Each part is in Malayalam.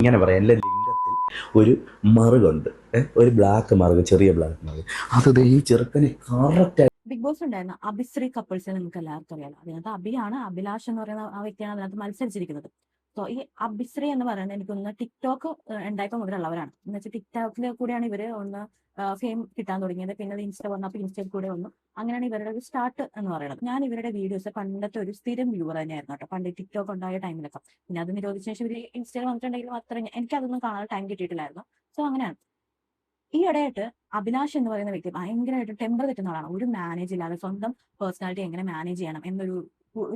ഇങ്ങനെ പറയാം, എൻ്റെ ലിംഗത്തിൽ ഒരു മറുകുണ്ട്, ഒരു ബ്ലാക്ക് മറുക്, ചെറിയ ബ്ലാക്ക് മറുക്. അത് ഈ ചെറുക്കന് കറക്റ്റ്. ബിഗ് ബോസ് ഉണ്ടായിരുന്ന അഭിശ്രീ കപ്പിൾസിനെ നിങ്ങൾക്ക് എല്ലാവർക്കും അറിയാലോ. അതിനകത്ത് അഭിയാണ്, അഭിലാഷ് എന്ന് പറയുന്ന ആ വ്യക്തിയാണ് അതിനകത്ത് മത്സരിച്ചിരിക്കുന്നത്. സോ ഈ അഭിശ്രീ എന്ന് പറയുന്നത് എനിക്കൊന്ന് ടിക്ടോക്ക് ഉണ്ടായപ്പോൾ മുതലുള്ളവരാണ്. എന്ന് വെച്ചാൽ ടിക്ടോക്കിൽ കൂടെയാണ് ഇവര് ഒന്ന് ഫെയിം കിട്ടാൻ തുടങ്ങിയത്. പിന്നെ അത് ഇൻസ്റ്റ വന്നപ്പോൾ ഇൻസ്റ്റയിൽ കൂടെ വന്നു. അങ്ങനെയാണ് ഇവരുടെ ഒരു സ്റ്റാർട്ട് എന്ന് പറയുന്നത്. ഞാൻ ഇവരുടെ വീഡിയോസ് പണ്ടത്തെ ഒരു സ്ഥിരം വ്യൂവർ തന്നെയായിരുന്നു കേട്ടോ, പണ്ട് ടിക്ടോക്ക് ഉണ്ടായ ടൈമിലൊക്കെ. പിന്നെ അത് നിരോധിച്ച ശേഷം ഇവര് ഇൻസ്റ്റയിൽ വന്നിട്ടുണ്ടെങ്കിലും അത്ര എനിക്കതൊന്നും കാണാൻ ടൈം കിട്ടിയിട്ടില്ലായിരുന്നു. സോ അങ്ങനെയാണ്. ഈ ഇടയായിട്ട് അഭിലാഷ് എന്ന് പറയുന്ന വ്യക്തി ഭയങ്കരമായിട്ട് ടെമ്പർ തെറ്റുന്ന ആളാണ്. ഒരു മാനേജ് ഇല്ലാതെ സ്വന്തം പേഴ്സണാലിറ്റി എങ്ങനെ മാനേജ് ചെയ്യണം എന്നൊരു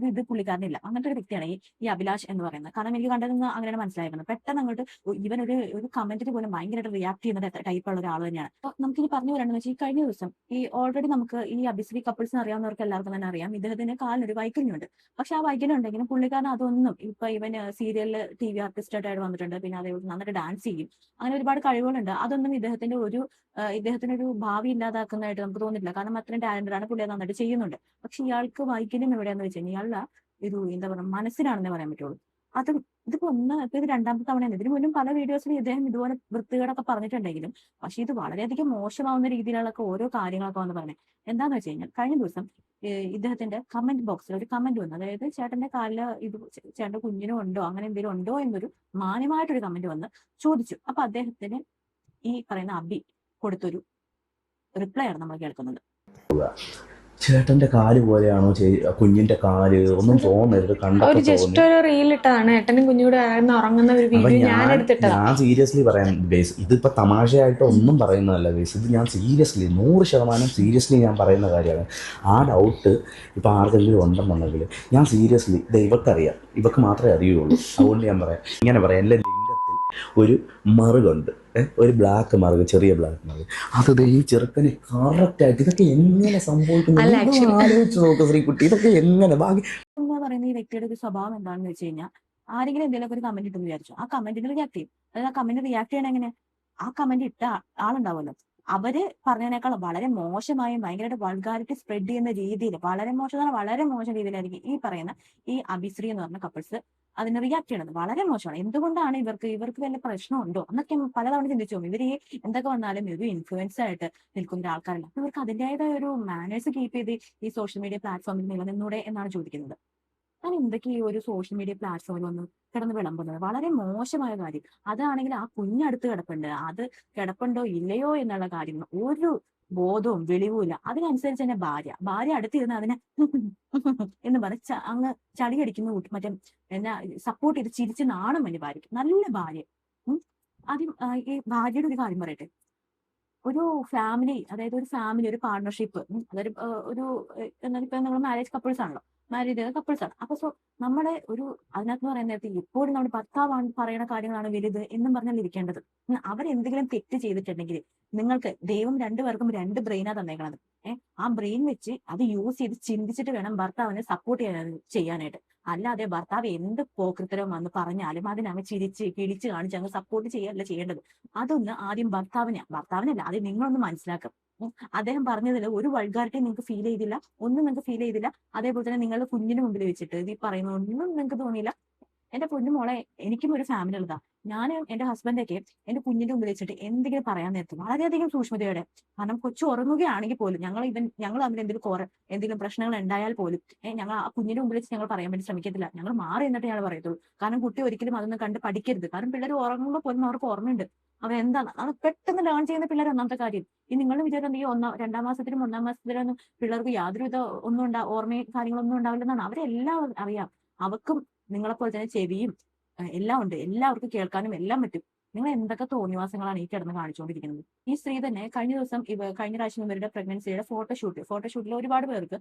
ഇത് പുള്ളിക്കാരനില്ല. അങ്ങനത്തെ ഒരു വ്യക്തിയാണ് ഈ അഭിലാഷ് എന്ന് പറയുന്നത്. കാരണം എനിക്ക് കണ്ടതെന്ന് അങ്ങനെയാണ് മനസ്സിലായിരുന്നത്. പെട്ടെന്ന് അങ്ങോട്ട് ഇവൻ ഒരു കമന്റിന് പോലും ഭയങ്കരമായിട്ട് റിയാക്ട് ചെയ്യുന്ന ടൈപ്പുള്ള ഒരാൾ തന്നെയാണ്. അപ്പൊ നമുക്കിനി പറഞ്ഞു വരണമെന്ന് വെച്ചാൽ ഈ കഴിഞ്ഞ ദിവസം ഈ ഓൾറെഡി നമുക്ക് ഈ അഭിശ്രീ കപ്പിൾസിന് അറിയാവുന്നവർക്ക് എല്ലാവർക്കും തന്നെ അറിയാം, ഇദ്ദേഹത്തിന് കാലിനൊരു വൈകല്യമുണ്ട്. പക്ഷെ ആ വൈകല്യം ഉണ്ടെങ്കിലും പുള്ളിക്കാരൻ അതൊന്നും ഇപ്പൊ ഇവൻ സീരിയലിൽ TV ആർട്ടിസ്റ്റായിട്ട് വന്നിട്ടുണ്ട്. പിന്നെ അതേപോലെ നന്നായിട്ട് ഡാൻസ് ചെയ്യും. അങ്ങനെ ഒരുപാട് കഴിവുകളുണ്ട്. അതൊന്നും ഇദ്ദേഹത്തിനൊരു ഭാവി ഇല്ലാതാക്കുന്നതായിട്ട് നമുക്ക് തോന്നില്ല. കാരണം അത്രയും ടാലന്റഡ് ആണ്, പുള്ളി നന്നായിട്ട് ചെയ്യുന്നുണ്ട്. പക്ഷെ ഇയാൾക്ക് വൈകല്യം എവിടെയാന്ന് വെച്ച് കഴിഞ്ഞാൽ ഇയാളുടെ ഒരു എന്താ പറയുക മനസ്സിലാണെന്നേ പറയാൻ പറ്റുള്ളൂ. അതും ഇതിപ്പോ ഇത് രണ്ടാമത്തെ തവണയാണ്. ഇതിനു മുന്നും പല വീഡിയോസിലും ഇദ്ദേഹം ഇതുപോലെ വൃത്തികേടൊക്കെ പറഞ്ഞിട്ടുണ്ടെങ്കിലും പക്ഷെ ഇത് വളരെയധികം മോശമാവുന്ന രീതിയിലൊക്കെ ഓരോ കാര്യങ്ങളൊക്കെ വന്ന് പറഞ്ഞത്. എന്താന്ന് വെച്ച് കഴിഞ്ഞാൽ കഴിഞ്ഞ ദിവസം ഇദ്ദേഹത്തിന്റെ കമന്റ് ബോക്സിൽ ഒരു കമന്റ് വന്നു. അതായത് ചേട്ടന്റെ കാലില് ഇത് ചേട്ടന്റെ കുഞ്ഞിനും ഉണ്ടോ അങ്ങനെ എന്തെങ്കിലും ഉണ്ടോ എന്നൊരു മാന്യമായിട്ടൊരു കമന്റ് വന്ന് ചോദിച്ചു. അപ്പൊ അദ്ദേഹത്തിന് ഈ പറയുന്ന അബി കൊടുത്തൊരു റിപ്ലൈ ആണ് നമ്മൾ കേൾക്കുന്നത്. ചേട്ടന്റെ കാല് പോലെയാണോ കുഞ്ഞിന്റെ കാല്? ഒന്നും തോന്നരുത്, കണ്ടപ്പോ ജസ്റ്റ് ഒരു റീൽ ഇട്ടതാണ്. ഏട്ടനും കുഞ്ഞുകൂടെ ഉറങ്ങുന്ന ഒരു വീഡിയോ ഞാൻ എടുത്തിട്ടതാണ്. ഞാൻ സീരിയസ്ലി പറയാൻ ബേസ്, ഇതിപ്പോ തമാശയായിട്ട് ഒന്നും പറയുന്നതല്ല ബേസ്, ഇത് ഞാൻ സീരിയസ്ലി 100% സീരിയസ്ലി ഞാൻ പറയുന്ന കാര്യമാണ്. ആ ഡൗട്ട് ഇപ്പൊ ആർക്കെങ്കിലും ഉണ്ടെന്നുണ്ടെങ്കിൽ ഞാൻ സീരിയസ്ലി ഇവക്കറിയാം, ഇവക്ക് മാത്രമേ അറിയുള്ളൂ. അതുകൊണ്ട് ഞാൻ പറയാം, ഇങ്ങനെ പറയാം, എൻ്റെ ലിംഗത്തിൽ ഒരു മറുകുണ്ട്, ഒരു ബ്ലാക്ക് മറുക്, ചെറിയ ബ്ലാക്ക് മറുക്. അത് ഈ ചെറുക്കന് കറക്റ്റായിട്ട്. ഇതൊക്കെ എങ്ങനെ സംഭവിക്കുന്നു ആലോചിച്ച് നോക്ക് ശ്രീകുട്ടി, ഇതൊക്കെ എങ്ങനെ എന്ന് പറയുന്ന ഈ വ്യക്തിയുടെ ഒരു സ്വഭാവം എന്താണെന്ന് വെച്ച് കഴിഞ്ഞാൽ ആരെങ്കിലും എന്തെങ്കിലും ഒരു കമന്റ് ഇട്ടെന്ന് വിചാരിച്ചു, ആ കമന്റിന് റിയാക്ട് ചെയ്യും. അതായത് ആ കമന്റ് റിയാക്ട് ചെയ്യണം എങ്ങനെ, ആ കമന്റ് ഇട്ട ആളുണ്ടാവുമല്ലോ അവര് പറഞ്ഞതിനേക്കാൾ വളരെ മോശമായും ഭയങ്കരമായിട്ട് വൾഗാരിറ്റി സ്പ്രെഡ് ചെയ്യുന്ന രീതിയിൽ വളരെ മോശം രീതിയിലായിരിക്കും ഈ പറയുന്ന ഈ അഭിശ്രീ എന്ന് പറഞ്ഞ കപ്പിൾസ് അതിന് റിയാക്ട് ചെയ്യണത്. വളരെ മോശമാണ്. എന്തുകൊണ്ടാണ് ഇവർക്ക് വല്ല പ്രശ്നമുണ്ടോ എന്നൊക്കെ പലതവണ ചിന്തിച്ചു പോകും. ഇവർ ഈ എന്തൊക്കെ വന്നാലും ഒരു ഇൻഫ്ലുവൻസ് ആയിട്ട് നിൽക്കുന്ന ഒരാൾക്കാരല്ല. അപ്പൊ ഇവർക്ക് അതിൻ്റെതായ ഒരു മാനേഴ്സ് കീപ്പ് ചെയ്ത് ഈ സോഷ്യൽ മീഡിയ പ്ലാറ്റ്ഫോമിൽ നിലനിന്നൂടെ എന്നാണ് ചോദിക്കുന്നത്. ഞാൻ എന്തൊക്കെ ഈ ഒരു സോഷ്യൽ മീഡിയ പ്ലാറ്റ്ഫോമിൽ വന്ന് കിടന്ന് വിളമ്പുന്നത് വളരെ മോശമായ കാര്യം. അതാണെങ്കിൽ ആ കുഞ്ഞടുത്ത് കിടപ്പുണ്ട്, അത് കിടപ്പുണ്ടോ ഇല്ലയോ എന്നുള്ള കാര്യം ഒരു ബോധവും വെളിവുമില്ല. അതിനനുസരിച്ച് തന്നെ ഭാര്യ അടുത്തിരുന്ന് അതിനെ എന്ന് പറഞ്ഞ് അങ്ങ് ചളി അടിക്കുന്ന മറ്റേ എന്നാ സപ്പോർട്ട് ചെയ്ത് ചിരിച്ച് നാണം വേണ്ടി ഭാര്യയ്ക്ക്. നല്ല ഭാര്യ. ആദ്യം ഈ ഭാര്യയുടെ ഒരു കാര്യം പറയട്ടെ. ഒരു ഫാമിലി, അതായത് ഒരു പാർട്ണർഷിപ്പ്, അതായത് ഒരു എന്നാൽ ഇപ്പൊ നമ്മൾ മാരേജ് കപ്പിൾസ് ആണല്ലോ, മാരീഡ് കപ്പിൾസ് ആണ്. അപ്പൊ സോ നമ്മുടെ ഒരു അതിനകത്ത് പറയുന്ന നേരത്തെ എപ്പോഴും നമ്മുടെ ഭർത്താവാണ് പറയുന്ന കാര്യങ്ങളാണ് വലുത് എന്നും പറഞ്ഞാൽ ഇരിക്കേണ്ടത്. അവരെന്തെങ്കിലും തെറ്റ് ചെയ്തിട്ടുണ്ടെങ്കിൽ നിങ്ങൾക്ക് ദൈവം രണ്ടുപേർക്കും 2 ബ്രെയിനാ തന്നേക്കണത്. ആ ബ്രെയിൻ വെച്ച് അത് യൂസ് ചെയ്ത് ചിന്തിച്ചിട്ട് വേണം ഭർത്താവിനെ സപ്പോർട്ട് ചെയ്യാനായിട്ട്. അല്ലാതെ ഭർത്താവ് എന്ത് പോക്കൃത്തരം വന്ന് പറഞ്ഞാലും അതിനങ്ങ് ചിരിച്ച് കിളിച്ച് കാണിച്ച് അങ്ങ് സപ്പോർട്ട് ചെയ്യല്ല ചെയ്യേണ്ടത്. അതൊന്ന് ആദ്യം ഭർത്താവിനല്ല ആദ്യം നിങ്ങളൊന്ന് മനസ്സിലാക്കും. അദ്ദേഹം പറഞ്ഞതിൽ ഒരു വൾഗാരിറ്റി നിങ്ങൾക്ക് ഫീൽ ചെയ്തില്ല, ഒന്നും നിങ്ങൾക്ക് ഫീൽ ചെയ്തില്ല. അതേപോലെ തന്നെ നിങ്ങളുടെ കുഞ്ഞിന് മുമ്പിൽ വെച്ചിട്ട് ഈ പറയുന്ന ഒന്നും നിങ്ങൾക്ക് തോന്നിയില്ല. എന്റെ പൊന്നു മോളെ, എനിക്കും ഒരു ഫാമിലി ഉള്ളതാ. ഞാനും എന്റെ ഹസ്ബൻഡൊക്കെ എന്റെ കുഞ്ഞിന്റെ മുമ്പിൽ വെച്ചിട്ട് എന്തെങ്കിലും പറയാൻ നേരത്ത് വളരെയധികം സൂക്ഷ്മതയോടെ, കാരണം കൊച്ചു ഉറങ്ങുകയാണെങ്കിൽ പോലും ഞങ്ങൾ തമ്മിൽ എന്തെങ്കിലും പ്രശ്നങ്ങൾ ഉണ്ടായാൽ പോലും ഞങ്ങൾ ആ കുഞ്ഞിന്റെ മുമ്പിൽ വെച്ച് ഞങ്ങൾ പറയാൻ വേണ്ടി ശ്രമിക്കത്തില്ല. ഞങ്ങൾ മാറി എന്നിട്ട് ഞങ്ങൾ പറയത്തുള്ളൂ. കാരണം കുട്ടി ഒരിക്കലും അതൊന്നും കണ്ട് പഠിക്കരുത്. കാരണം പിള്ളേർ ഉറങ്ങുമ്പോൾ പോലും അവർക്ക് ഓർമ്മയുണ്ട് എന്താണ് അത് പെട്ടെന്ന് ലേൺ ചെയ്യുന്ന പിള്ളേർ. ഒന്നാമത്തെ കാര്യം ഈ നിങ്ങളുടെ വിചാരം ഈ 2ാം മാസത്തിലും 1ാം മാസത്തിലൊന്നും പിള്ളേർക്ക് യാതൊരുവിധ ഓർമ്മയും കാര്യങ്ങളൊന്നും ഉണ്ടാവില്ലെന്നാണ്. അവരെല്ലാം അറിയാം. അവർക്കും നിങ്ങളെപ്പോലെ തന്നെ ചെവിയും എല്ലാം ഉണ്ട്. എല്ലാവർക്കും കേൾക്കാനും എല്ലാം പറ്റും. നിങ്ങൾ എന്തൊക്കെ തോന്നിവാസങ്ങളാണ് ഈ കിടന്ന് കാണിച്ചുകൊണ്ടിരിക്കുന്നത്. ഈ സ്ത്രീ തന്നെ കഴിഞ്ഞ ദിവസം കഴിഞ്ഞ പ്രാവശ്യം ഇവരുടെ പ്രഗ്നൻസിയുടെ ഫോട്ടോഷൂട്ടിൽ ഒരുപാട് പേർക്ക്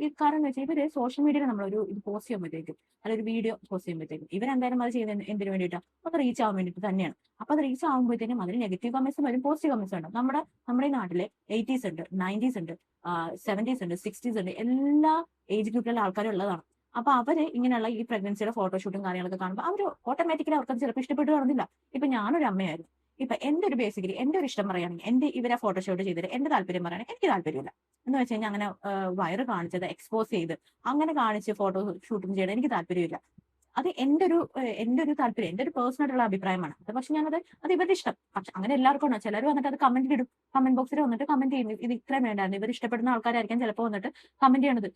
ഈ കാരണം എന്ന് വെച്ചാൽ ഇവര് സോഷ്യൽ മീഡിയയിൽ നമ്മളൊരു ഇത് പോസ്റ്റ് ചെയ്യുമ്പോഴത്തേക്കും അല്ലെങ്കിൽ ഒരു വീഡിയോ പോസ്റ്റ് ചെയ്യുമ്പോഴത്തേക്കും ഇവരെന്തായാലും അത് ചെയ്യുന്നത് എന്തിനു വേണ്ടിയിട്ടാണ്? അത് റീച്ച് ആവാൻ വേണ്ടിയിട്ട് തന്നെയാണ്. അപ്പൊ അത് റീച്ച് ആകുമ്പോഴത്തേക്കും അതിന് നെഗറ്റീവ് കമന്റ്സും വരും, പോസിറ്റീവ് കമന്റ്സും ഉണ്ട്. നമ്മുടെ ഈ നാട്ടിലെ 80s ഉണ്ട്, 90s ഉണ്ട്, 70s ഉണ്ട്, 60s ഉണ്ട്, എല്ലാ ഏജ് ഗ്രൂപ്പിലുള്ള ആൾക്കാരും ഉള്ളതാണ്. അപ്പൊ അവര് ഇങ്ങനെയുള്ള ഈ പ്രഗ്നൻസിയുടെ ഫോട്ടോഷൂട്ടും കാര്യങ്ങളൊക്കെ കാണുമ്പോൾ അവർ ഓട്ടോമാറ്റിക്കലി അവർക്ക് ചിലപ്പോൾ ഇഷ്ടപ്പെട്ട് കാണുന്നില്ല. ഇപ്പൊ ഞാനൊരു അമ്മയായിരുന്നു. ഇപ്പൊ എന്റെ ഒരു ഇഷ്ടം പറയുകയാണെങ്കിൽ ഇവരെ ഫോട്ടോഷൂട്ട് ചെയ്തിട്ട് എന്റെ താല്പര്യം പറയുകയാണെങ്കിൽ എനിക്ക് താല്പര്യമില്ല. എന്ന് വെച്ച് കഴിഞ്ഞാൽ അങ്ങനെ വയറ് കാണിച്ചത് എക്സ്പോസ് ചെയ്ത് അങ്ങനെ കാണിച്ച് ഫോട്ടോ ഷൂട്ടും ചെയ്യണം എനിക്ക് താല്പര്യമില്ല. അത് എന്റെ ഒരു താല്പര്യം, എന്റെ ഒരു പേഴ്സണൽ ആയിട്ടുള്ള അഭിപ്രായമാണ്. അത് പക്ഷെ അത് ഇവരുടെ ഇഷ്ടം. പക്ഷെ അങ്ങനെ എല്ലാവർക്കും ഉണ്ടാവും. ചിലർ വന്നിട്ട് അത് കമന്റ് ഇടും, കമന്റ് ബോക്സിൽ വന്നിട്ട് കമന്റ് ചെയ്യും, ഇത് ഇത്രയും വേണ്ടായിരുന്നു. ഇവർ ഇഷ്ടപ്പെടുന്ന ആൾക്കാരായിരിക്കും ചിലപ്പോൾ വന്നിട്ട് കമന്റ് ചെയ്യണത്.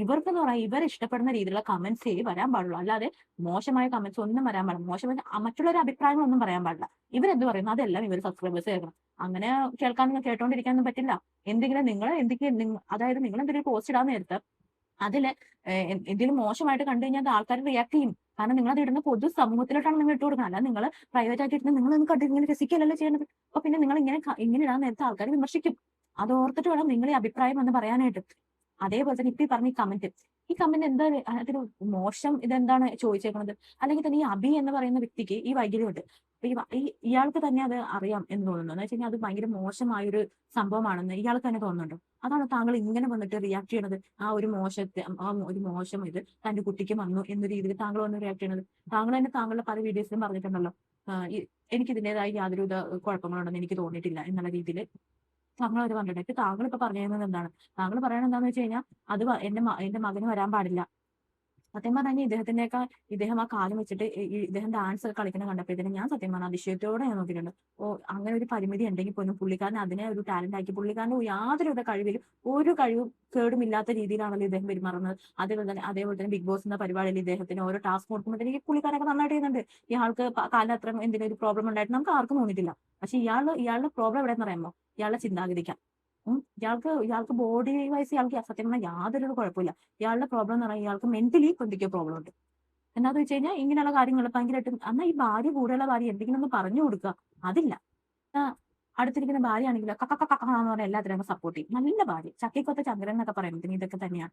ഇവർക്കെന്ന് പറഞ്ഞാൽ ഇവർ ഇഷ്ടപ്പെടുന്ന രീതിയിലുള്ള കമന്റ്സേ വരാൻ പാടുള്ളൂ. അല്ലാതെ മോശമായ കമന്റ്സ് ഒന്നും വരാൻ പാടില്ല. മോശമായ മറ്റുള്ളവരുടെ അഭിപ്രായങ്ങളൊന്നും പറയാൻ പാടില്ല. ഇവരെന്ത് പറയുന്നു അതെല്ലാം ഇവർ സബ്സ്ക്രൈബേഴ്സ് കേൾക്കണം. അങ്ങനെ കേട്ടോണ്ടിരിക്കാനൊന്നും പറ്റില്ല. അതായത് നിങ്ങൾ എന്തെങ്കിലും പോസ്റ്റ് ഇടാൻ നേരത്ത് അതില് എന്തെങ്കിലും മോശമായിട്ട് കണ്ടു കഴിഞ്ഞാൽ അത് ആൾക്കാർ റിയാക്ട് ചെയ്യും. കാരണം നിങ്ങൾ അത് ഇടുന്ന പൊതു സമൂഹത്തിലോട്ടാണ് നിങ്ങൾ ഇട്ട് കൊടുക്കുന്നത്. അല്ല നിങ്ങൾ പ്രൈവറ്റ് ആയിട്ട് ഇടുന്ന നിങ്ങൾ കണ്ടിട്ട് ഇങ്ങനെ രസിക്കലല്ലോ ചെയ്യണത്. അപ്പൊ പിന്നെ നിങ്ങൾ ഇങ്ങനെ ഇടാൻ നേരത്തെ ആൾക്കാർ വിമർശിക്കും. അത് ഓർത്തിട്ട് വേണം നിങ്ങൾ ഈ അഭിപ്രായം എന്ന് പറയാനായിട്ട്. അതേപോലെ തന്നെ ഇപ്പൊ ഈ പറഞ്ഞ ഈ കമന്റ് എന്താ അതിന് മോശം ഇതെന്താണ് ചോദിച്ചേക്കുന്നത്? അല്ലെങ്കിൽ തന്നെ ഈ അബി എന്ന് പറയുന്ന വ്യക്തിക്ക് ഈ വൈകല്യമുണ്ട്. അപ്പൊ ഇയാൾക്ക് തന്നെ അത് അറിയാം എന്ന് തോന്നുന്നു. എന്ന് വെച്ച് കഴിഞ്ഞാൽ അത് ഭയങ്കര മോശമായൊരു സംഭവമാണെന്ന് ഇയാൾക്ക് തന്നെ തോന്നുന്നുണ്ടോ? അതാണ് താങ്കൾ ഇങ്ങനെ വന്നിട്ട് റിയാക്ട് ചെയ്യണത്. ആ ഒരു മോശം ഇത് തന്റെ കുട്ടിക്ക് വന്നു എന്ന രീതിയിൽ താങ്കൾ വന്ന് റിയാക്ട് ചെയ്യണത്. താങ്കൾ തന്നെ താങ്കളുടെ പല വീഡിയോസിലും പറഞ്ഞിട്ടുണ്ടല്ലോ, എനിക്ക് ഇതിന്റേതായ യാതൊരുവിധ കുഴപ്പങ്ങളുണ്ടെന്ന് എനിക്ക് തോന്നിയിട്ടില്ല എന്നുള്ള രീതിയിൽ താങ്കൾ അത് പറഞ്ഞിട്ടുണ്ട്. ഇപ്പൊ താങ്കൾ ഇപ്പൊ പറയുന്നത് എന്താണ്? താങ്കൾ പറയണത് എന്താന്ന് വെച്ച് കഴിഞ്ഞാൽ അത് എന്റെ മകന് വരാൻ പാടില്ല. സത്യം പറഞ്ഞാൽ ഇദ്ദേഹം ആ കാലം വെച്ചിട്ട് ഇദ്ദേഹം ഡാൻസ് ഒക്കെ കളിക്കുന്ന കണ്ടപ്പോഴത്തേനും ഞാൻ സത്യം പറഞ്ഞാൽ അതിശയത്തോടെ ഞാൻ നോക്കിയിട്ടുണ്ട്. അങ്ങനെ ഒരു പരിമിതി ഉണ്ടെങ്കിൽ പോലും പുള്ളിക്കാരൻ അതിനെ ഒരു ടാലന്റ് ആക്കി, പുള്ളിക്കാരന്റെ യാതൊരുവിധ കഴിവിലും ഒരു കഴിവും കേടുമില്ലാത്ത രീതിയിലാണല്ലോ ഇദ്ദേഹം പെരുമാറുന്നത്. അതേപോലെ തന്നെ ബിഗ് ബോസ് എന്ന പരിപാടിയിൽ ഇദ്ദേഹത്തിന് ഓരോ ടാസ്ക് കൊടുക്കുമ്പോഴത്തേക്ക് പുള്ളിക്കാരൊക്കെ നന്നായിട്ട് ചെയ്യുന്നുണ്ട്. ഇയാൾക്ക് കാലിന് അത്ര എന്തെങ്കിലും ഒരു പ്രോബ്ലം ഉണ്ടായിട്ട് നമുക്ക് ആർക്കും തോന്നിയിട്ടില്ല. പക്ഷെ ഇയാളുടെ പ്രോബ്ലം എവിടെയെന്ന് അറിയാമോ? ഇയാളുടെ ചിന്താഗതിക്കാണ്. ഇയാൾക്ക് ബോഡി വൈസ് ഇയാൾക്ക് സത്യം പറഞ്ഞാൽ യാതൊരു കുഴപ്പമില്ല. ഇയാളുടെ പ്രോബ്ലം എന്ന് പറഞ്ഞാൽ ഇയാൾക്ക് മെന്റലി എന്തൊക്കെയോ പ്രോബ്ലം ഉണ്ട്. എന്താന്ന് വെച്ച് കഴിഞ്ഞാൽ ഇങ്ങനെയുള്ള കാര്യങ്ങൾ ഭയങ്കരമായിട്ടും എന്നാൽ ഈ ഭാര്യ കൂടെയുള്ള ഭാര്യ എന്തെങ്കിലും ഒന്ന് പറഞ്ഞു കൊടുക്കുക, അതില്ല. അടുത്തിരിക്കുന്ന ഭാര്യ ആണെങ്കിലോ കക്കാന്ന് പറഞ്ഞാൽ എല്ലാത്തിനും സപ്പോർട്ട് ചെയ്യും. നല്ല ഭാര്യ, ചക്കിക്കൊത്ത ചന്ദ്രൻ എന്നൊക്കെ പറയുന്നത് ഇതൊക്കെ തന്നെയാണ്.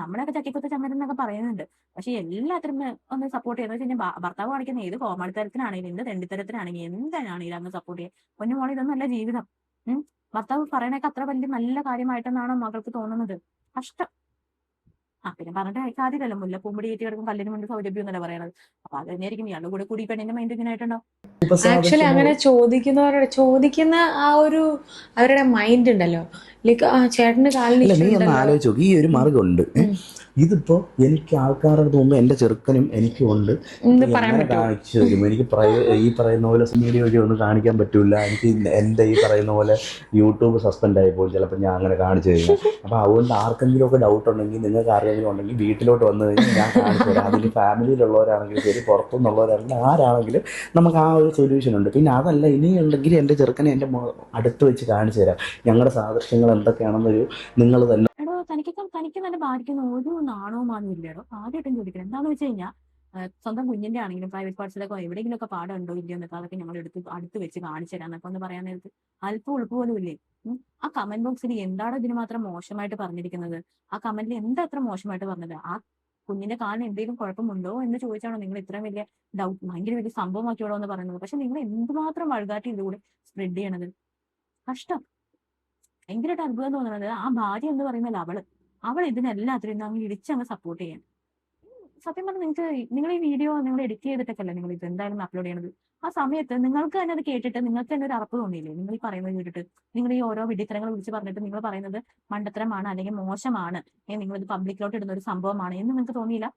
നമ്മളൊക്കെ ചക്കിക്കൊത്ത ചന്ദ്രൻ എന്നൊക്കെ പറയുന്നുണ്ട്. പക്ഷെ എല്ലാത്തിനും ഒന്ന് സപ്പോർട്ട് ചെയ്യുന്നത് വെച്ച് കഴിഞ്ഞാൽ ഭർത്താവ് കാണിക്കുന്ന ഏത് കോമാളിത്തരത്തിനാണെങ്കിലും എന്ത് തെണ്ടിത്തരത്തിനാണെങ്കിലും എന്താണെങ്കിലും അങ്ങ് സപ്പോർട്ട് ചെയ്യുക. പൊന്നുമോളെ ഇതൊന്നല്ല ജീവിതം. ഭർത്താവ് പറയണേക്ക് അത്ര വലിയ നല്ല കാര്യമായിട്ടെന്നാണോ മകൾക്ക് തോന്നുന്നത്? കഷ്ടം. പിന്നെ പറഞ്ഞിട്ട് കാര്യമില്ലല്ലോ, മുല്ലപ്പൂമ്പൊടി ഏറ്റി കിടക്കും കല്ലിന് മുന്നിൽ സൗരഭ്യം എന്നല്ല പറയണത്. അപ്പൊ അത് തന്നെയായിരിക്കും ഇയാളുടെ കൂടെ കൂടി പെണ്ണിന്റെ മൈൻഡ് ഇങ്ങനെ ആയിട്ടുണ്ടോ? ആക്ച്വലി അങ്ങനെ ചോദിക്കുന്ന ആ ഒരു അവരുടെ മൈൻഡ് ഉണ്ടല്ലോ, ലൈക്ക് ആ ചേട്ടന് കാലിന് നീ ഒന്ന് ആലോചിച്ച് നോക്ക്, ഈ ഒരു മാർഗമുണ്ട്. ഇതിപ്പോ എനിക്ക് ആൾക്കാരുടെ മുമ്പ് എന്റെ ചെറുക്കനും എനിക്കും ഉണ്ട്, കാണിച്ചു തരും. എനിക്ക് ഈ പറയുന്ന പോലെ മീഡിയ വഴി ഒന്നും കാണിക്കാൻ പറ്റൂല. എനിക്ക് എന്റെ ഈ പറയുന്ന പോലെ യൂട്യൂബ് സസ്പെൻഡ് ആയി പോയി ചിലപ്പോൾ ഞാൻ അങ്ങനെ കാണിച്ചു കഴിഞ്ഞാൽ. അപ്പൊ അതുകൊണ്ട് ആർക്കെങ്കിലും ഒക്കെ ഡൗട്ട് ഉണ്ടെങ്കിൽ, നിങ്ങൾക്ക് ആരെങ്കിലും ഉണ്ടെങ്കിൽ വീട്ടിലോട്ട് വന്നു കഴിഞ്ഞാൽ ഞാൻ കാണിച്ചു തരാം. അതിൽ ഫാമിലിയിലുള്ളവരാണെങ്കിലും ശരി, പുറത്തുനിന്നുള്ളവരാണെങ്കിലും ആരാണെങ്കിലും നമുക്ക് ആ ഒരു സൊല്യൂഷൻ ഉണ്ട്. പിന്നെ അതല്ല, ഇനിയുണ്ടെങ്കിൽ എൻ്റെ ചെറുക്കനെ എൻ്റെ അടുത്ത് വെച്ച് കാണിച്ചു തരാം ഞങ്ങളുടെ സാദൃശ്യങ്ങൾ എന്തൊക്കെയാണെന്നൊരു നിങ്ങൾ തന്നെ. തനിക്ക് തന്നെ ബാധിക്കുന്ന ഒരു നാണവുമാനും ഇല്ലടോ. ആദ്യമായിട്ടും ചോദിക്കണം എന്താണെന്ന് വെച്ച് കഴിഞ്ഞാൽ, സ്വന്തം കുഞ്ഞിന്റെ ആണെങ്കിലും പ്രൈവറ്റ് പാർട്സിലൊക്കെ എവിടെയെങ്കിലും ഒക്കെ പാടുണ്ടോ ഇല്ലയോ എന്നൊക്കെ അതൊക്കെ ഞങ്ങൾ അടുത്ത് വെച്ച് കാണിച്ചു തരാം എന്നൊക്കെ ഒന്ന് പറയാൻ നേരത്ത് അല്പം ഉൾപ്പ് പോലും ഇല്ലേ? ആ കമന്റ് ബോക്സിൽ എന്താണ് ഇതിന് മാത്രം മോശമായിട്ട് പറഞ്ഞിരിക്കുന്നത്? ആ കമന്റിൽ എന്താ അത്ര മോശമായിട്ട് പറഞ്ഞത്? ആ കുഞ്ഞിന്റെ കാലിന് എന്തെങ്കിലും കുഴപ്പമുണ്ടോ എന്ന് ചോദിച്ചാണോ നിങ്ങൾ ഇത്രയും വലിയ ഡൗട്ട്, ഭയങ്കര വലിയ സംഭവമാക്കിയോളോ എന്ന് പറയുന്നത്? പക്ഷെ നിങ്ങൾ എന്തുമാത്രം വഴുകാട്ടി ഇതിലൂടെ സ്പ്രെഡ് ചെയ്യണത്? കഷ്ടം. ഭയങ്കരമായിട്ട് അത്ഭുതം തോന്നുന്നത് ആ ഭാര്യ എന്ന് പറയുന്നത് അവൾ ഇതിനെല്ലാത്തിനും അങ്ങ് ഇടിച്ചങ്ങ് സപ്പോർട്ട് ചെയ്യാൻ. സത്യം പറഞ്ഞാൽ നിങ്ങൾ ഈ വീഡിയോ നിങ്ങൾ എഡിറ്റ് ചെയ്തിട്ടൊക്കെയല്ലേ നിങ്ങൾ ഇത് എന്തായാലും അപ്ലോഡ് ചെയ്യണത്? ആ സമയത്ത് നിങ്ങൾക്ക് തന്നെ അത് കേട്ടിട്ട് നിങ്ങൾക്ക് തന്നെ ഒരു അറപ്പ് തോന്നിയില്ലേ? നിങ്ങൾ ഈ പറയുന്നത് കേട്ടിട്ട് നിങ്ങൾ ഈ ഓരോ വിഡിത്തരങ്ങൾ വിളിച്ച് പറഞ്ഞിട്ട് നിങ്ങൾ പറയുന്നത് മണ്ടത്തരമാണ് അല്ലെങ്കിൽ മോശമാണ്, നിങ്ങളിത് പബ്ലിക്കിലോട്ട് ഇടുന്ന ഒരു സംഭവമാണ് എന്ന് നിങ്ങൾക്ക് തോന്നിയില്ല?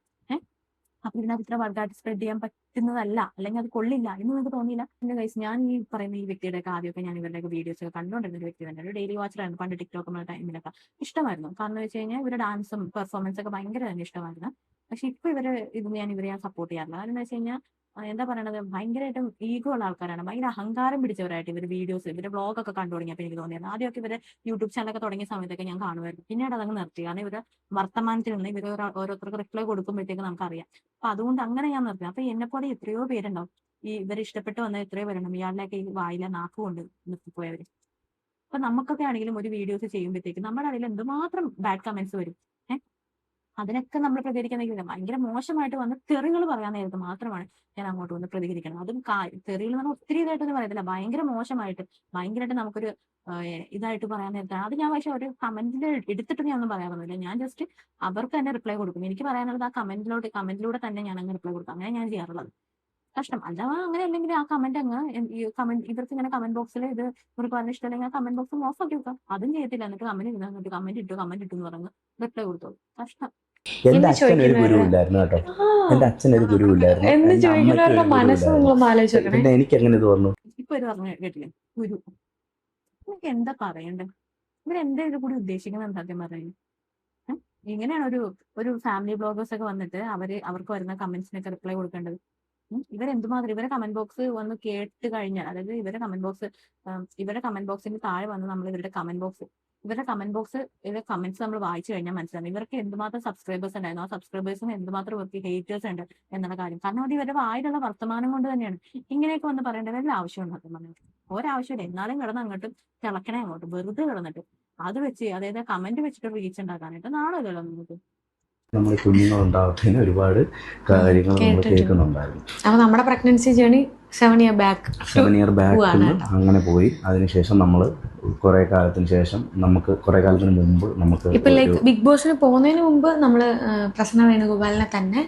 അപ്പൊ ഇതിനകത്ത് ഇത്ര വലുതായിട്ട് സ്പ്രെഡ് ചെയ്യാൻ പറ്റുന്നതല്ല, അല്ലെങ്കിൽ അത് കൊള്ളില്ല എന്ന് നിങ്ങൾക്ക് തോന്നിയില്ല? എന്റെ കൈസ്, ഞാൻ ഈ പറയുന്ന ഈ വ്യക്തിയുടെയൊക്കെ ആദ്യമൊക്കെ ഞാൻ ഇവരുടെയൊക്കെ വീഡിയോസ് ഒക്കെ കണ്ടുകൊണ്ടിരുന്ന ഒരു വ്യക്തി തന്നെ, ഒരു ഡെയിലി വാച്ചറായിരുന്നു പണ്ട് ടിക്ടോക്ക് ടൈമിലൊക്കെ. ഇഷ്ടമായിരുന്നു. കാരണം വെച്ച് കഴിഞ്ഞാൽ ഇവരുടെ ഡാൻസും പെർഫോമൻസ് ഒക്കെ ഭയങ്കര തന്നെ ഇഷ്ടമായിരുന്നു. പക്ഷെ ഇപ്പൊ ഇവരെ ഞാൻ സപ്പോർട്ട് ചെയ്യാറില്ല. കാരണം എന്താ വെച്ച് കഴിഞ്ഞാൽ എന്താ പറയണത്, ഭയങ്കരമായിട്ടും ഈഗോ ഉള്ള ആൾക്കാരാണ്. ഭയങ്കര അഹങ്കാരം പിടിച്ചവരായിട്ട് ഇവർ വീഡിയോസ്, ഇവരുടെ വ്ളോഗൊക്കെ കണ്ടു തുടങ്ങിയപ്പോൾ എനിക്ക് തോന്നിയത്. ആദ്യമൊക്കെ ഇവരെ യൂട്യൂബ് ചാനലൊക്കെ തുടങ്ങിയ സമയത്തൊക്കെ ഞാൻ കാണുമായിരുന്നു. പിന്നീട് അതങ്ങ് നിർത്തി. കാരണം ഇവര് വർത്തമാനത്തിൽ നിന്ന് ഇവർ ഓരോരുത്തർക്ക് റിപ്ലൈ കൊടുക്കുമ്പോഴത്തേക്ക് നമുക്കറിയാം. അപ്പൊ അതുകൊണ്ട് അങ്ങനെ ഞാൻ നിർത്തി. അപ്പൊ എന്നെപ്പോലെ എത്രയോ പേരുണ്ടാവും ഈ ഇവരെ ഇഷ്ടപ്പെട്ട് വന്ന എത്രയോ പേരുണ്ടാവും ഇയാളുടെയൊക്കെ ഈ വായിലെ നാക്കുകൊണ്ട് നിർത്തിപ്പോയവര്. അപ്പൊ നമുക്കൊക്കെ ആണെങ്കിലും ഒരു വീഡിയോസ് ചെയ്യുമ്പോഴത്തേക്ക് നമ്മുടെ ഇടയിൽ എന്തുമാത്രം ബാഡ് കമന്റ്സ് വരും. അതിനൊക്കെ നമ്മൾ പ്രതികരിക്കാൻ ഭയങ്കര മോശമായിട്ട് വന്ന് തെറികൾ പറയാൻ നേരത്ത് മാത്രമാണ് ഞാൻ അങ്ങോട്ട് വന്ന് പ്രതികരിക്കണം. അതും തെറികൾ എന്ന് പറഞ്ഞാൽ ഒത്തിരി ഇതായിട്ടൊന്നും പറയത്തില്ല, ഭയങ്കര മോശമായിട്ട് ഭയങ്കരമായിട്ട് നമുക്കൊരു ഇതായിട്ട് പറയാൻ നേരത്താണ്. അത് ഞാൻ പക്ഷെ ഒരു കമന്റിൽ എടുത്തിട്ട് ഞാൻ ഒന്നും പറയാറൊന്നുമില്ല. ഞാൻ ജസ്റ്റ് അവർക്ക് തന്നെ റിപ്ലൈ കൊടുക്കും. എനിക്ക് പറയാനുള്ളത് ആ കമന്റിലൂടെ തന്നെ ഞാൻ അങ്ങ് റിപ്ലൈ കൊടുക്കും. അങ്ങനെ ഞാൻ ചെയ്യാറുള്ളത്. കഷ്ടം. അഥവാ അങ്ങനെ അല്ലെങ്കിൽ ആ കമന്റ് ഇവർക്ക് ഇങ്ങനെ കമന്റ് ബോക്സിൽ ഇത് ഇവർക്ക് പറഞ്ഞ ഇഷ്ടമല്ലെങ്കിൽ ആ കമന്റ് ബോക്സ് ഓഫ് ആക്കി വെക്കാം. അതും ചെയ്യത്തില്ല. എന്നിട്ട് കമന്റ് ഇട്ടു എന്ന് പറഞ്ഞ് റിപ്ലൈ കൊടുത്തോളൂ. കഷ്ടം. എൻ്റെ എന്ന് അച്ഛൻ ഒരു ഗുരു ചോദിക്കുന്നവരുടെ ഇല്ലായിരുന്നു കേട്ടോ. ആ എൻ്റെ അച്ഛൻ ഒരു ഗുരു ഇല്ലായിരുന്നു, എന്ന് എൻ്റെ അമ്മയ്ക്ക് ചോദിക്കുന്നവരുടെ ഒരു ഗുരു മനസ്സ് ഇല്ലായിരുന്നു. നിങ്ങളൊന്ന് ആലോചിച്ച് നോക്കണേ. പിന്നെ എനിക്ക് എങ്ങനെ ഇത് വന്നു? ഇപ്പൊ ഒരു പറഞ്ഞു കേട്ടില്ലേ ഗുരു, നിങ്ങൾക്ക് എന്താ പറയണ്ടേ? ഇവരെന്താ ഇത് കൂടി ഉദ്ദേശിക്കുന്നത് സത്യം പറയുന്നത്? ഇങ്ങനെയാണ് ഒരു ഫാമിലി ബ്ലോഗേഴ്സ് ഒക്കെ വന്നിട്ട് അവർക്ക് വരുന്ന കമന്റ്സിനൊക്കെ റിപ്ലൈ കൊടുക്കേണ്ടത്? ഇവരെന്തുമാത്രം ഇവരെ കമന്റ് ബോക്സ് വന്ന് കേട്ട് കഴിഞ്ഞാൽ, അതായത് ഇവരുടെ കമന്റ് ബോക്സിന് താഴെ വന്ന് നമ്മൾ ഇവരുടെ കമന്റ്സ് നമ്മൾ വായിച്ചു കഴിഞ്ഞാൽ മനസ്സിലാവും ഇവർക്ക് എന്തുമാത്രം സബ്സ്ക്രൈബേഴ്സ് ഉണ്ടായിരുന്നു, ആ സബ്സ്ക്രൈബേഴ്സിന് എന്തുമാത്രം ഇവർക്ക് ഹേറ്റേഴ്സ് ഉണ്ട് എന്നുള്ള കാര്യം. കാരണം അത് ഇവരുടെ വായിലുള്ള വർത്തമാനം കൊണ്ട് തന്നെയാണ്. ഇങ്ങനെയൊക്കെ വന്ന് പറയേണ്ട വല്ല ആവശ്യമുണ്ട് സത്യം പറഞ്ഞാൽ? ഒരാവശ്യമില്ല. എന്നാലും കിടന്ന് അങ്ങോട്ടും തിളക്കണേ അങ്ങോട്ട് വെറുതെ കിടന്നിട്ട് അത് വെച്ച്, അതായത് കമന്റ് വെച്ചിട്ട് റീച്ച് ഉണ്ടാക്കാനായിട്ട് നാളെ നമുക്ക് നമ്മുടെ കുഞ്ഞുങ്ങളുണ്ടാവട്ടേന് ഒരുപാട് കാര്യങ്ങൾ നമ്മൾ കേട്ടിട്ടുണ്ട്. കേൾക്കുന്നുണ്ടായിരുന്നു. അപ്പൊ നമ്മുടെ pregnancy journey 7 year back 7 year back പോവാണ്. അങ്ങനെ പോയി. അതിനുശേഷം നമ്മൾ കുറേ കാലത്തിന് മുമ്പ് നമുക്ക് ഇപ്പൊ ലൈക്ക് ബിഗ് ബോസിന് പോകുന്നതിന് മുമ്പ് നമ്മള് പ്രസന്ന വേണുഗോപാലിനെ തന്നെ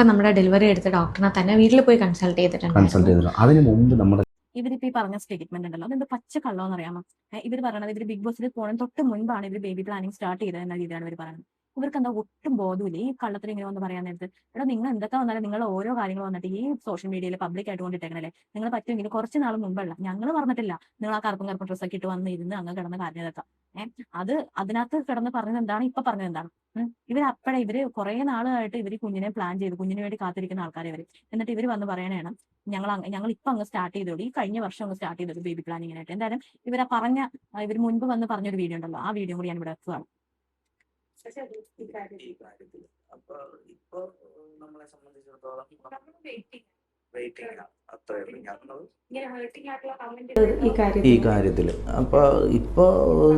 നമ്മുടെ ഡെലിവറി എടുത്ത ഡോക്ടറിനെ തന്നെ വീട്ടിൽ പോയി കൺസൾട്ട് ചെയ്തിട്ടുണ്ട്. അതിന് മുമ്പ് നമ്മുടെ ഇവരിപ്പോ ഈ പറഞ്ഞ സ്റ്റേറ്റ്മെന്റ് ഉണ്ടല്ലോ, അതെന്ത് പച്ച കള്ളമെന്ന് അറിയാമോ? ഇവർ പറയണത് ഇവർ ബിഗ് ബോസിൽ പോകണം തൊട്ട് മുൻപാണ് ഇവർ ബേബി പ്ലാനിങ് സ്റ്റാർട്ട് ചെയ്തത് എന്ന രീതിയിലാണ് ഇവർ പറയുന്നത്. ഇവർക്ക് എന്താ ഒട്ടും ബോധമില്ല ഈ കള്ളത്തിന് ഇങ്ങനെ വന്ന് പറയാൻ നേരത്ത്? എടാ, നിങ്ങൾ എന്തൊക്കെ വന്നാലും നിങ്ങൾ ഓരോ കാര്യങ്ങൾ വന്നിട്ട് ഈ സോഷ്യൽ മീഡിയയിൽ പബ്ലിക് ആയിട്ട് കൊണ്ടിട്ടേക്കണല്ലേ? നിങ്ങൾ പറ്റുമെങ്കിൽ കുറച്ച് നാൾ മുമ്പല്ല, ഞങ്ങൾ പറഞ്ഞിട്ടില്ല നിങ്ങൾ ആ കറുപ്പും ഡ്രസ്സൊക്കെ ഇട്ട് വന്നിരുന്ന് അങ്ങ് കിടന്ന് കാര്യതൊക്കെ അതിനകത്ത് കിടന്ന് പറഞ്ഞത് എന്താണ്, ഇപ്പൊ പറഞ്ഞത് എന്താണ്? ഇവര് കുറെ നാളായിട്ട് ഇവര് കുഞ്ഞിനെ പ്ലാൻ ചെയ്ത് കുഞ്ഞിന് വേണ്ടി കാത്തിരിക്കുന്ന ആൾക്കാരെ എന്നിട്ട് ഇവർ വന്ന് പറയണതാണ് ഞങ്ങൾ ഇപ്പൊ അങ്ങ് സ്റ്റാർട്ട് ചെയ്തോളൂ, ഈ കഴിഞ്ഞ വർഷം അങ്ങ് സ്റ്റാർട്ട് ചെയ്തോളൂ ബേബി പ്ലാനിങ്ങിനായിട്ട്. എന്തായാലും ഇവർ മുൻപ് വന്ന് പറഞ്ഞൊരു വീഡിയോ ഉണ്ടല്ലോ, ആ വീഡിയോ കൂടി ഞാൻ ഇവിടെ വെക്കുകയാണ്. നമ്മളെ സംബന്ധിച്ചിടത്തോളം ഈ കാര്യത്തിൽ അപ്പോൾ ഇപ്പോൾ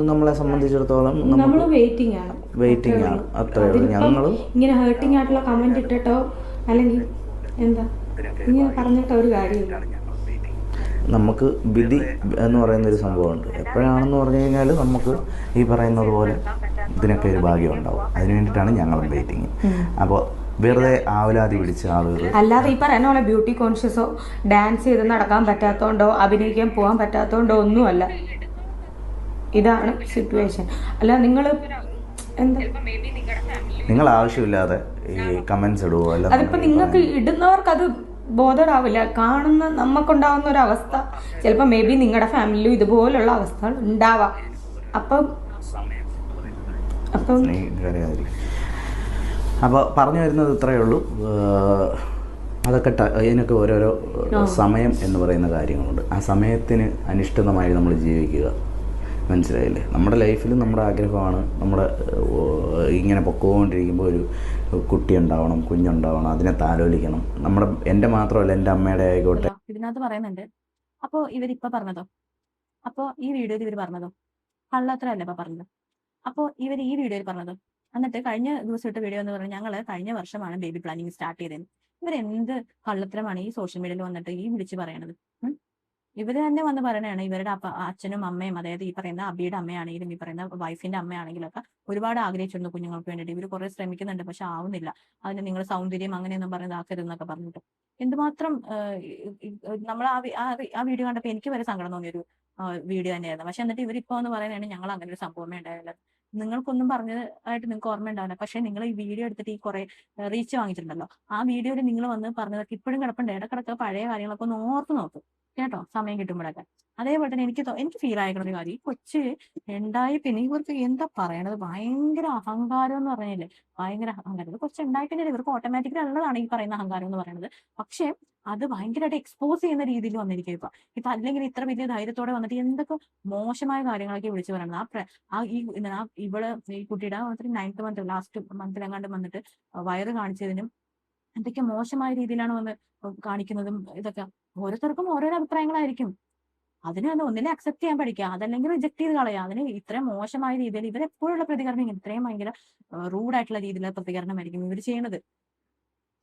നമ്മളെ സംബന്ധിച്ചിടത്തോളം നമ്മൾ വെയിറ്റിംഗ് ആണ്. അത്രേ ഉള്ളൂ. ഞങ്ങൾ ഇങ്ങനെ ഹേർട്ടിംഗ് ആയിട്ടുള്ള കമന്റ് ഇട്ടിട്ടോ അല്ലെങ്കിൽ എന്താ ഇങ്ങനെ പറഞ്ഞിട്ടോ ഒരു കാര്യമില്ല. നമുക്ക് വിധി എന്ന് പറയുന്നൊരു സംഭവമുണ്ട്. എപ്പോഴാണെന്ന് പറഞ്ഞു കഴിഞ്ഞാൽ നമുക്ക് ഈ പറയുന്നത് പോലെ ഇതിനൊക്കെ ഒരു ഭാഗ്യം ഉണ്ടാവും. അതിന് വേണ്ടിയിട്ടാണ് ഞങ്ങളും വെയിറ്റിങ്. അപ്പോൾ വെറുതെ ആവലാതി പിടിച്ച ആളുകൾ, അല്ലാതെ ഈ പറയുന്ന പോലെ ബ്യൂട്ടി കോൺഷ്യസോ ഡാൻസ് ചെയ്ത് നടക്കാൻ പറ്റാത്തോണ്ടോ അഭിനയിക്കാൻ പോകാൻ പറ്റാത്തോണ്ടോ ഒന്നുമല്ല. ഇതാണ് സിറ്റുവേഷൻ. അല്ല നിങ്ങൾ ആവശ്യമില്ലാതെ ഈ കമന്റ്സ് ഇടുവോ? അല്ല, അതിപ്പോ നിങ്ങൾക്ക് ഇടുന്നവർക്ക് അത് ബോധരാവില്ല. കാണുന്ന നമുക്കുണ്ടാവുന്ന ഒരു അവസ്ഥ ചിലപ്പോൾ മേ ബി നിങ്ങളുടെ ഫാമിലിയിലും ഇതുപോലുള്ള അവസ്ഥകൾ ഉണ്ടാവാം. അപ്പം അപ്പോൾ പറഞ്ഞു വരുന്നത് ഇത്രയേ ഉള്ളൂ. അതിനൊക്കെ ഓരോരോ സമയം എന്ന് പറയുന്ന കാര്യങ്ങളുണ്ട്. ആ സമയത്തിന് അനിഷ്ഠിതമായി നമ്മൾ ജീവിക്കുക. മനസ്സിലായില്ലേ? നമ്മുടെ ലൈഫിൽ നമ്മുടെ ആഗ്രഹമാണ് ഇങ്ങനെ പൊക്കോണ്ടിരിക്കുമ്പോൾ ഒരു കുട്ടി ഉണ്ടാവണം, കുഞ്ഞുണ്ടാവണം, അതിനെ താലോലിക്കണം. എൻ്റെ മാത്രമല്ല, എൻ്റെ അമ്മയുടെ ആയിക്കോട്ടെ. ഇതിനകത്ത് പറയുന്നുണ്ട്. അപ്പോ ഇവരിപ്പോ പറഞ്ഞതോ, അപ്പോ ഈ വീഡിയോയിൽ ഇവർ പറഞ്ഞതോ കള്ളത്തരല്ലേ ഇപ്പൊ പറഞ്ഞത്? അപ്പോ ഇവർ ഈ വീഡിയോയിൽ പറഞ്ഞതോ? എന്നിട്ട് കഴിഞ്ഞ ദിവസം ഇട്ട വീഡിയോ എന്ന് പറഞ്ഞാൽ ഞങ്ങൾ കഴിഞ്ഞ വർഷമാണ് ബേബി പ്ലാനിങ് സ്റ്റാർട്ട് ചെയ്തത്. ഇവരെന്ത് കള്ളത്തരമാണ് ഈ സോഷ്യൽ മീഡിയയിൽ വന്നിട്ട് ഈ വിളിച്ച് പറയണത്? ഇവര് തന്നെ വന്ന് പറയണതാണ് ഇവരുടെ അച്ഛനും അമ്മയും, അതായത് ഈ പറയുന്ന അബിയുടെ അമ്മയാണെങ്കിലും ഈ പറയുന്ന വൈഫിന്റെ അമ്മയാണെങ്കിലും ഒക്കെ ഒരുപാട് ആഗ്രഹിച്ചിരുന്നു കുഞ്ഞുങ്ങൾക്ക് വേണ്ടിയിട്ട്. ഇവർ കുറെ ശ്രമിക്കുന്നുണ്ട്, പക്ഷെ ആവുന്നില്ല. അതിന് നിങ്ങൾ സൗന്ദര്യം അങ്ങനെയൊന്നും പറയുന്നതാക്കരുതെന്നൊക്കെ പറഞ്ഞിട്ട് എന്തുമാത്രം നമ്മൾ ആ വീഡിയോ കണ്ടപ്പോൾ എനിക്ക് വരെ സങ്കടം തോന്നിയൊരു വീഡിയോ തന്നെയായിരുന്നു. പക്ഷെ എന്നിട്ട് ഇവരിപ്പോ എന്ന് പറയുന്നതാണ് ഞങ്ങൾ അങ്ങനെ ഒരു സംഭവമേ ഉണ്ടായില്ല. നിങ്ങൾക്കൊന്നും പറഞ്ഞതായിട്ട് നിങ്ങൾക്ക് ഓർമ്മ ഉണ്ടാവില്ല. പക്ഷെ നിങ്ങൾ ഈ വീഡിയോ എടുത്തിട്ട് ഈ കുറെ റീച്ച് വാങ്ങിച്ചിട്ടുണ്ടല്ലോ, ആ വീഡിയോയിൽ നിങ്ങൾ വന്ന് പറഞ്ഞതൊക്കെ ഇപ്പോഴും കിടപ്പുണ്ട്. ഇടക്കിടക്ക് പഴയ കാര്യങ്ങളൊക്കെ ഒന്ന് ഓർത്ത് നോക്കും കേട്ടോ, സമയം കിട്ടുമ്പോഴൊക്കെ. അതേപോലെ തന്നെ എനിക്ക് ഫീൽ ആയിരിക്കണ ഒരു കാര്യം, ഈ കൊച്ച് ഉണ്ടായി പിന്നെ ഇവർക്ക് എന്താ പറയണത്, ഭയങ്കര അഹങ്കാരം എന്ന് പറഞ്ഞില്ലേ, ഭയങ്കര അഹങ്കാരം. കൊച്ച് ഉണ്ടായി പിന്നെ ഇവർക്ക് ഓട്ടോമാറ്റിക്കലി ഉള്ളതാണ് ഈ പറയുന്ന അഹങ്കാരം എന്ന് പറയുന്നത്. പക്ഷെ അത് ഭയങ്കരമായിട്ട് എക്സ്പോസ് ചെയ്യുന്ന രീതിയിൽ വന്നിരിക്കും ഇപ്പൊ അല്ലെങ്കിൽ ഇത്ര വലിയ ധൈര്യത്തോടെ വന്നിട്ട് എന്തൊക്കെ മോശമായ കാര്യങ്ങളൊക്കെ വിളിച്ചു പറയുന്നത്. ഈ കുട്ടിയുടെ 9th month ലാസ്റ്റ് മന്തിലെങ്ങാണ്ട് വന്നിട്ട് വയറ് കാണിച്ചതിനും എന്തൊക്കെ മോശമായ രീതിയിലാണ് വന്ന് കാണിക്കുന്നതും. ഇതൊക്കെ ഓരോരുത്തർക്കും ഓരോരോ അഭിപ്രായങ്ങളായിരിക്കും. ഒന്നിനെ അക്സെപ്റ്റ് ചെയ്യാൻ പഠിക്കുക, അതല്ലെങ്കിൽ റിജക്ട് ചെയ്ത് കളയുക. അതിന് ഇത്രയും മോശമായ രീതിയിൽ ഇവരെപ്പോഴുള്ള പ്രതികരണം ഇത്രയും ഭയങ്കര റൂഡായിട്ടുള്ള രീതിയിലുള്ള പ്രതികരണമായിരിക്കും ഇവർ ചെയ്യണത്.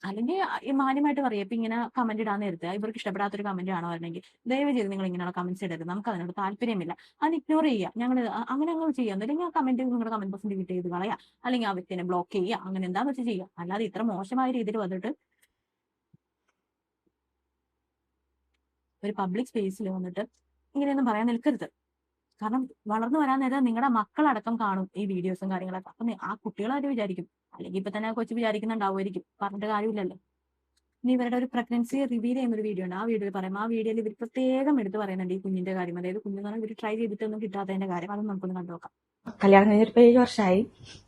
അല്ലെങ്കിൽ മാന്യമായിട്ട് പറയാം. ഇപ്പൊ ഇങ്ങനെ കമന്റ് ഇടാൻ നേരത്തെ ഇവർക്ക് ഇഷ്ടപ്പെടാത്തൊരു കമന്റ് ആണോ വരണമെങ്കിൽ ദയവ് ചെയ്ത് നിങ്ങൾ ഇങ്ങനെയുള്ള കമന്റ്സ് ഇടരുത്, നമുക്ക് അതിനോട് താല്പര്യമില്ല, അത് ഇഗ്നോർ ചെയ്യുക. അങ്ങനെ ചെയ്യാം. അല്ലെങ്കിൽ ആ കമന്റ് നിങ്ങളുടെ കമന്റ് ബോക്സിൽ ഡിലീറ്റ് ചെയ്ത് കളയുക, അല്ലെങ്കിൽ ആ വ്യക്തിനെ ബ്ലോക്ക് ചെയ്യുക, അങ്ങനെ എന്താന്ന് വെച്ചാൽ ചെയ്യുക. അല്ലാതെ ഇത്ര മോശമായ രീതിയിൽ വന്നിട്ട് ഒരു പബ്ലിക് സ്പേസിൽ വന്നിട്ട് ഇങ്ങനെയൊന്നും പറയാൻ നിൽക്കരുത്. കാരണം വളർന്നു വരാൻ നേരം നിങ്ങളുടെ മക്കളടക്കം കാണും ഈ വീഡിയോസും കാര്യങ്ങളൊക്കെ. അപ്പൊ ആ കുട്ടികളാര് വിചാരിക്കും, അല്ലെങ്കിൽ ഇപ്പൊ തന്നെ ആ കൊച്ചു വിചാരിക്കുന്നുണ്ടാവുമായിരിക്കും, പറഞ്ഞിട്ട് കാര്യമില്ലല്ലോ. ഇനി ഇവരുടെ ഒരു പ്രഗ്നൻസി റിവീൽ ചെയ്യുന്ന ഒരു വീഡിയോ ഉണ്ട്. ആ വീഡിയോയിൽ പറയും, ആ വീഡിയോയിൽ ഇവർ പ്രത്യേകം എടുത്ത് പറയുന്നുണ്ട് ഈ കുഞ്ഞിന്റെ കാര്യം. അതായത് കുഞ്ഞെന്ന് പറഞ്ഞാൽ ഇവർ ട്രൈ ചെയ്തിട്ടൊന്നും കിട്ടാത്തതിന്റെ കാര്യം. അത് നമുക്കൊന്ന് കണ്ടു നോക്കാം. കല്യാണം കഴിഞ്ഞിട്ട് 7 വർഷമായി.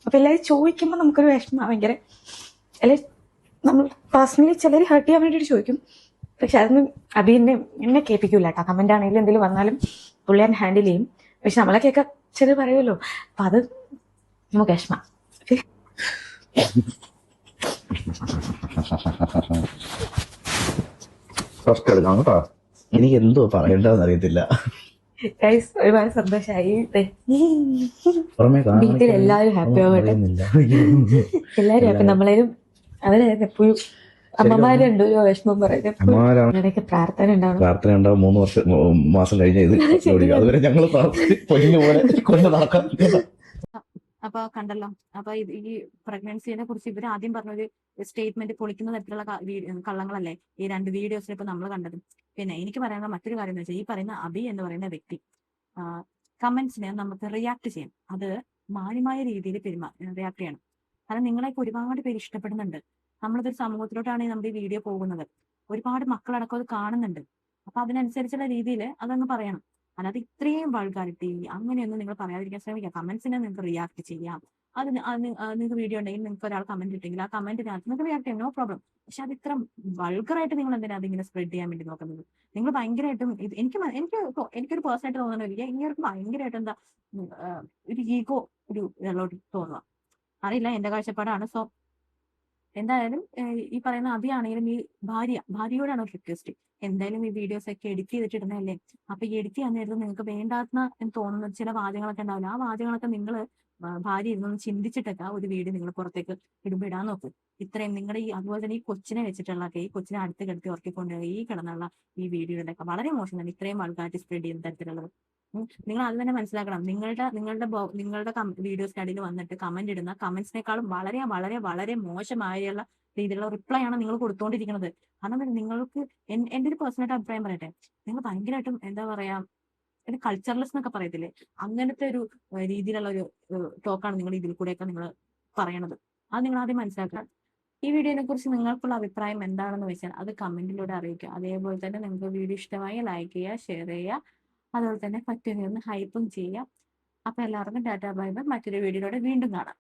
അപ്പൊ എല്ലാവരും ചോദിക്കുമ്പോൾ നമുക്കൊരു വിഷമം ഭയങ്കര, അല്ലെ നമ്മൾ പേഴ്സണലി ചിലർ ഹേർട്ട് ചെയ്യാൻ വേണ്ടിയിട്ട് ചോദിക്കും. പക്ഷെ അതൊന്നും എന്നെ കേൾപ്പിക്കൂല കേട്ടോ. കമന്റ് ആണെങ്കിലും എന്തെങ്കിലും വന്നാലും പുള്ളി ഞാൻ ഹാൻഡിൽ ചെയ്യും. പക്ഷെ നമ്മളെ കേൾക്കാൻ ചിലർ പറയുമല്ലോ, അപ്പൊ അത് നമുക്ക് വിഷമം. എനിക്ക് എന്തോ പറയണ്ടെന്ന് അറിയത്തില്ല. ഒരുപാട് സന്തോഷമായി. പുറമെ വീട്ടിൽ എല്ലാവരും ഹാപ്പി ആവട്ടെ, എല്ലാവരും ഹാപ്പി. നമ്മളേലും അവരായിരുന്നു എപ്പോഴും അമ്മമാരുണ്ട് ഒരു വിഷമം പറയുന്നത്. ഇടയ്ക്ക് പ്രാർത്ഥന ഉണ്ടാവണം. 3 മാസം കഴിഞ്ഞ ഇത് അതുവരെ ഞങ്ങൾ പോലെ നടക്കാം. അപ്പൊ കണ്ടല്ലോ. അപ്പൊ ഈ പ്രഗ്നൻസിനെ കുറിച്ച് ഇവർ ആദ്യം പറഞ്ഞൊരു സ്റ്റേറ്റ്മെന്റ് പൊളിക്കുന്ന തരത്തിലുള്ള കള്ളങ്ങളല്ലേ ഈ 2 വീഡിയോസിൽ ഇപ്പൊ നമ്മൾ കണ്ടത്. പിന്നെ എനിക്ക് പറയാനുള്ള മറ്റൊരു കാര്യം എന്ന് വെച്ചാൽ, ഈ പറയുന്ന അബി എന്ന് പറയുന്ന വ്യക്തി കമന്റ്സിനെ നമുക്ക് റിയാക്ട് ചെയ്യാം. അത് മാന്യമായ രീതിയിൽ റിയാക്ട് ചെയ്യണം. കാരണം നിങ്ങളെയൊക്കെ ഒരുപാട് പേര് ഇഷ്ടപ്പെടുന്നുണ്ട്. നമ്മളിതൊരു സമൂഹത്തിലോട്ടാണ് നമ്മുടെ ഈ വീഡിയോ പോകുന്നത്. ഒരുപാട് മക്കളടക്കം അത് കാണുന്നുണ്ട്. അപ്പൊ അതിനനുസരിച്ചുള്ള രീതിയിൽ അതങ്ങ് പറയണം. അല്ലാതെ ഇത്രയും വൾഗാരിറ്റി അങ്ങനെയൊന്നും നിങ്ങൾ പറയാതിരിക്കാൻ ശ്രമിക്കാം. കമന്റ്സിനെ നിങ്ങൾക്ക് റിയാക്ട് ചെയ്യാം. അത് നിങ്ങൾക്ക് വീഡിയോ ഉണ്ടെങ്കിൽ നിങ്ങൾക്ക് ഒരാൾ കമന്റ് ഇട്ടെങ്കിൽ ആ കമന്റിനകത്ത് നിങ്ങൾക്ക് റിയാക്ട് ചെയ്യാം, നോ പ്രോബ്ലം. പക്ഷെ അത് ഇത്ര വൾഗറായിട്ട് നിങ്ങൾ എന്തിനാ അതിങ്ങനെ സ്പ്രെഡ് ചെയ്യാൻ വേണ്ടി നോക്കുന്നത്? നിങ്ങൾ ഭയങ്കരമായിട്ടും എനിക്കൊരു പേഴ്സണായിട്ട് തോന്നുന്നില്ല, ഇങ്ങനെയൊക്കെ ഭയങ്കരമായിട്ട് എന്താ ഒരു ഈഗോ ഒരു വെള്ളോട്ട് തോന്നുക. അറിയില്ല, എന്റെ കാഴ്ചപ്പാടാണ്. സോ എന്തായാലും ഈ പറയുന്ന അഭിയാണെങ്കിലും ഈ ഭാര്യയോടാണ് ഒരു റിക്വസ്റ്റ്. എന്തായാലും ഈ വീഡിയോസ് ഒക്കെ എഡിറ്റ് ചെയ്തിട്ടിടുന്നതല്ലേ. അപ്പൊ ഈ എഡിറ്റ് ചെയ്യാൻ നേരത്ത് നിങ്ങൾക്ക് വേണ്ടാത്ത എന്ന് തോന്നുന്ന ചില വാചകങ്ങളൊക്കെ ഉണ്ടാവില്ല. ആ വാചകങ്ങളൊക്കെ നിങ്ങൾ ഭാര്യ ഇരുന്നൊന്ന് ചിന്തിച്ചിട്ടൊക്കെ ഒരു വീഡിയോ നിങ്ങൾ പുറത്തേക്ക് ഇടുമ്പോൾ ഇടാൻ നോക്കും. ഇത്രയും നിങ്ങളുടെ ഈ അതുപോലെ തന്നെ ഈ കൊച്ചിനെ വെച്ചിട്ടുള്ള ഈ കൊച്ചിനെ അടുത്ത് കിടത്തി ഉറക്കിക്കൊണ്ട് ഈ കിടന്നുള്ള ഈ വീഡിയോയുടെ ഒക്കെ വളരെ മോശം തന്നെ. ഇത്രയും ആൾക്കാർ സ്പ്രെഡ് ചെയ്യുന്ന തരത്തിലുള്ളത് നിങ്ങൾ അത് തന്നെ മനസ്സിലാക്കണം. നിങ്ങളുടെ വീഡിയോസിന് അടിയിൽ വന്നിട്ട് കമന്റ് ഇടുന്ന കമന്റ്സിനേക്കാളും വളരെ വളരെ വളരെ മോശമായുള്ള രീതിയിലുള്ള റിപ്ലൈ ആണ് നിങ്ങൾ കൊടുത്തുകൊണ്ടിരിക്കുന്നത്. കാരണം നിങ്ങൾക്ക് എന്റെ ഒരു പേഴ്സണലായിട്ട് അഭിപ്രായം പറയട്ടെ, നിങ്ങൾ ഭയങ്കരമായിട്ടും എന്താ പറയാ ഒരു കൾച്ചർലെസ് എന്നൊക്കെ പറയത്തില്ലേ, അങ്ങനത്തെ ഒരു രീതിയിലുള്ള ഒരു ടോക്കാണ് നിങ്ങൾ ഇതിൽ കൂടെയൊക്കെ നിങ്ങൾ പറയണത്. അത് നിങ്ങൾ ആദ്യം മനസ്സിലാക്കുക. ഈ വീഡിയോനെ കുറിച്ച് നിങ്ങൾക്കുള്ള അഭിപ്രായം എന്താണെന്ന് വെച്ചാൽ അത് കമന്റിലൂടെ അറിയിക്കുക. അതേപോലെ തന്നെ നിങ്ങൾക്ക് വീഡിയോ ഇഷ്ടമായി ലൈക്ക് ചെയ്യുക, ഷെയർ ചെയ്യുക, അതുപോലെ തന്നെ പറ്റുന്ന ഹൈപ്പും ചെയ്യുക. അപ്പൊ എല്ലാവർക്കും ടാറ്റാ ബൈ ബൈ. മറ്റൊരു വീഡിയോയിലൂടെ വീണ്ടും കാണാം.